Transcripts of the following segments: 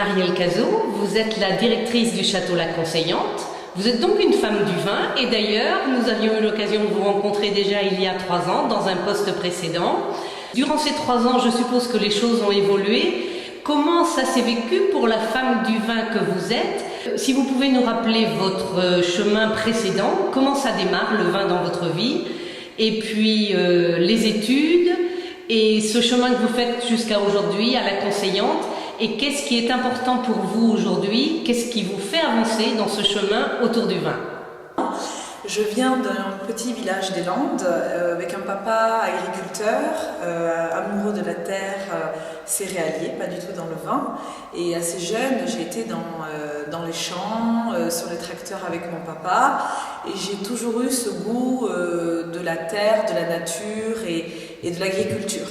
Marielle Cazot, vous êtes la directrice du Château La Conseillante. Vous êtes donc une femme du vin et d'ailleurs, nous avions eu l'occasion de vous rencontrer déjà il y a 3 ans dans un poste précédent. Durant ces 3 ans, je suppose que les choses ont évolué. Comment ça s'est vécu pour la femme du vin que vous êtes? Si vous pouvez nous rappeler votre chemin précédent, comment ça démarre le vin dans votre vie? Et puis les études et ce chemin que vous faites jusqu'à aujourd'hui à La Conseillante. Et qu'est-ce qui est important pour vous aujourd'hui? Qu'est-ce qui vous fait avancer dans ce chemin autour du vin? Je viens d'un petit village des Landes avec un papa agriculteur, amoureux de la terre, céréalier, pas du tout dans le vin. Et assez jeune, j'ai été dans les champs, sur les tracteurs avec mon papa. Et j'ai toujours eu ce goût de la terre, de la nature et de l'agriculture.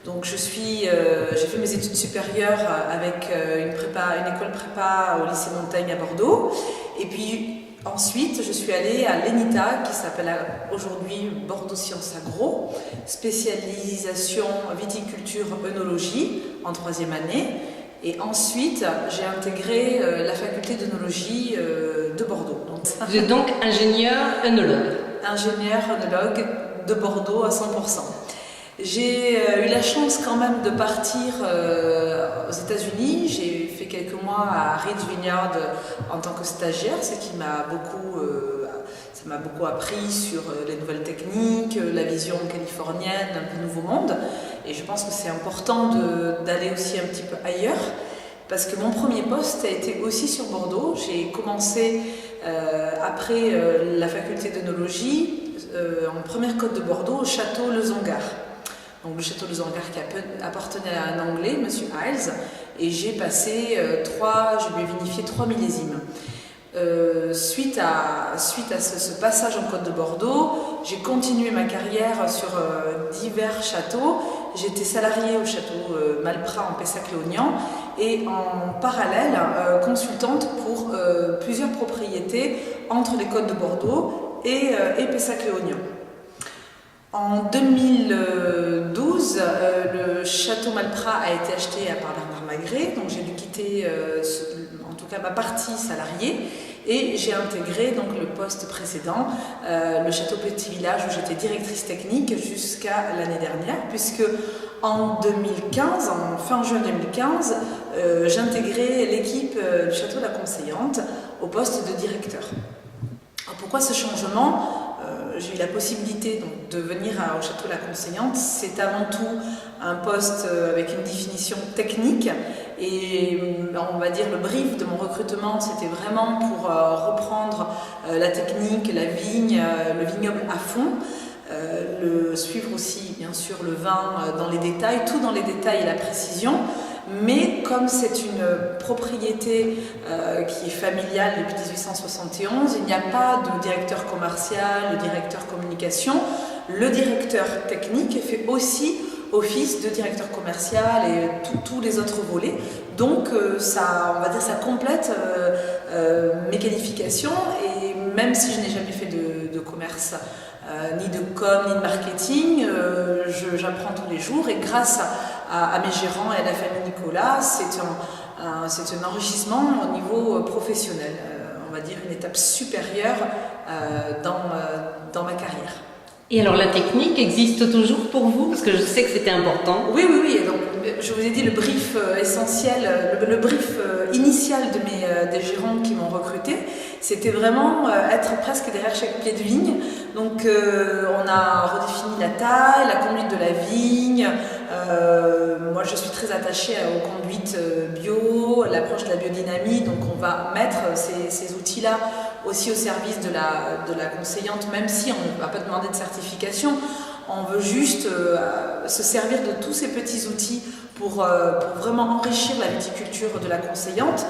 Donc j'ai fait mes études supérieures avec une école prépa au lycée Montaigne à Bordeaux. Et puis ensuite, je suis allée à l'ENITA, qui s'appelle aujourd'hui Bordeaux Sciences Agro, spécialisation viticulture œnologie en 3e année. Et ensuite, j'ai intégré la faculté d'œnologie de Bordeaux. Vous êtes donc ingénieur œnologue? Ingénieur œnologue de Bordeaux à 100%. J'ai eu la chance quand même de partir aux États-Unis. J'ai fait quelques mois à Ridge Vineyard en tant que stagiaire, ce qui m'a beaucoup appris sur les nouvelles techniques, la vision californienne, un peu nouveau monde. Et je pense que c'est important d'aller aussi un petit peu ailleurs, parce que mon premier poste a été aussi sur Bordeaux. J'ai commencé après la faculté d'œnologie en première côte de Bordeaux au château Le Zongar. Donc le château Le Zongar qui appartenait à un Anglais, M. Hiles, et j'ai passé je lui ai vinifié 3 millésimes. Suite à ce passage en Côte de Bordeaux, j'ai continué ma carrière sur divers châteaux. J'étais salariée au château Malprat en Pessac-Léognan et en parallèle consultante pour plusieurs propriétés entre les Côtes de Bordeaux et Pessac-Léognan. En 2012, le château Malprat a été acheté par Bernard Magré, donc j'ai dû quitter en tout cas ma partie salariée et j'ai intégré donc le poste précédent, le château Petit Village où j'étais directrice technique jusqu'à l'année dernière, puisque en 2015, en fin juin 2015, j'intégrais l'équipe du château La Conseillante au poste de directeur. Alors pourquoi ce changement? J'ai eu la possibilité donc, de venir au Château La Conseillante. C'est avant tout un poste avec une définition technique et on va dire le brief de mon recrutement, c'était vraiment pour reprendre la technique, la vigne, le vignoble à fond, suivre aussi bien sûr le vin dans les détails, tout dans les détails et la précision. Mais comme c'est une propriété qui est familiale depuis 1871, il n'y a pas de directeur commercial, de directeur communication. Le directeur technique fait aussi office de directeur commercial et tous les autres volets. Donc ça complète mes qualifications et même si je n'ai jamais fait de commerce, ni de com, ni de marketing, j'apprends tous les jours et grâce à mes gérants et à la famille Nicolas, c'est un enrichissement au niveau professionnel, on va dire une étape supérieure dans ma carrière. Et alors la technique existe toujours pour vous? Parce que je sais que c'était important. Oui. Donc, je vous ai dit le brief essentiel, le brief initial des gérants qui m'ont recruté, c'était vraiment être presque derrière chaque pied de vigne. Donc on a redéfini la taille, la conduite de la vigne. Moi je suis très attachée aux conduites bio, à l'approche de la biodynamie. Donc on va mettre ces outils-là aussi au service de la conseillante, même si on ne va pas demander de certification. On veut juste se servir de tous ces petits outils pour vraiment enrichir la viticulture de la conseillante.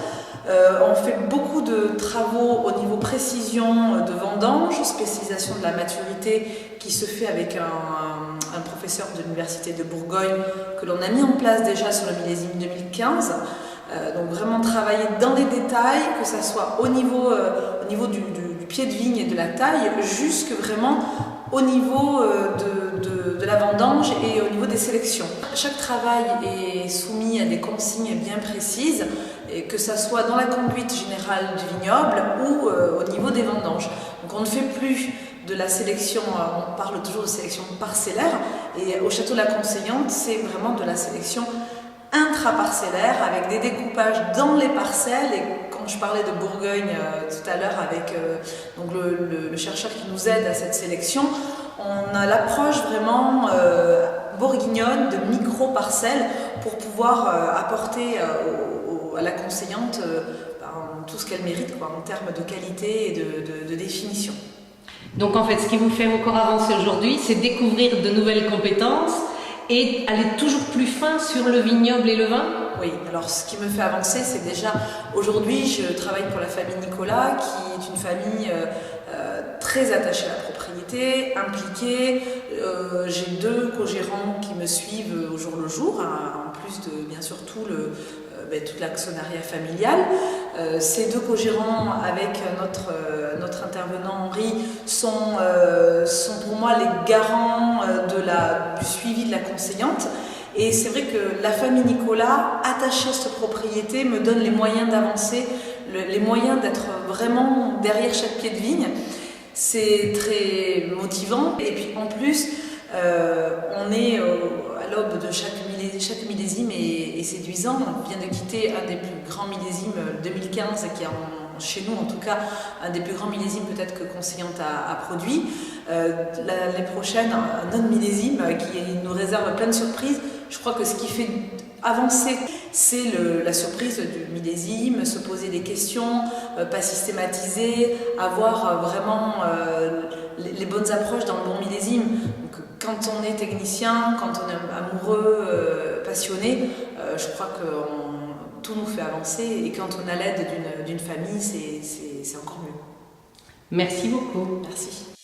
On fait beaucoup de travaux au niveau précision de vendange, spécialisation de la maturité qui se fait avec un professeur de l'université de Bourgogne que l'on a mis en place déjà sur le millésime 2015. Donc vraiment travailler dans les détails, que ça soit au niveau du pied de vigne et de la taille, jusque vraiment au niveau de la vendange et au niveau des sélections. Chaque travail est soumis à des consignes bien précises. et que ça soit dans la conduite générale du vignoble ou au niveau des vendanges. Donc on ne fait plus de la sélection, on parle toujours de sélection parcellaire, et au Château de la Conseillante, c'est vraiment de la sélection intraparcellaire avec des découpages dans les parcelles. Et quand je parlais de Bourgogne tout à l'heure avec donc le chercheur qui nous aide à cette sélection, on a l'approche vraiment bourguignonne de micro-parcelles pour pouvoir apporter à la Conseillante tout ce qu'elle mérite, quoi, en termes de qualité et de définition. Donc en fait, ce qui vous fait encore avancer aujourd'hui, c'est découvrir de nouvelles compétences et aller toujours plus fin sur le vignoble et le vin? Oui, alors ce qui me fait avancer, c'est déjà, aujourd'hui, je travaille pour la famille Nicolas, qui est une famille très attachée à la propriété, impliquée. J'ai 2 co-gérants qui me suivent au jour le jour, hein, en plus de, bien sûr, toute l'actionnariat familial. Ces 2 co-gérants avec notre intervenant Henri sont pour moi les garants du suivi de la conseillante. Et c'est vrai que la famille Nicolas, attachée à cette propriété, me donne les moyens d'avancer, les moyens d'être vraiment derrière chaque pied de vigne. C'est très motivant. Et puis en plus, on est à l'aube de chaque millésime est séduisant. On vient de quitter un des plus grands millésimes, 2015, qui est chez nous en tout cas un des plus grands millésimes peut-être que Conseillante a produit. L'année prochaine, un autre millésime qui nous réserve plein de surprises. Je crois que ce qui fait avancer, c'est la surprise du millésime, se poser des questions, pas systématiser, avoir vraiment les bonnes approches dans le bon millésime. Donc, quand on est technicien, quand on est amoureux, passionné, je crois que tout nous fait avancer, et quand on a l'aide d'une famille, c'est encore mieux. Merci beaucoup. Merci.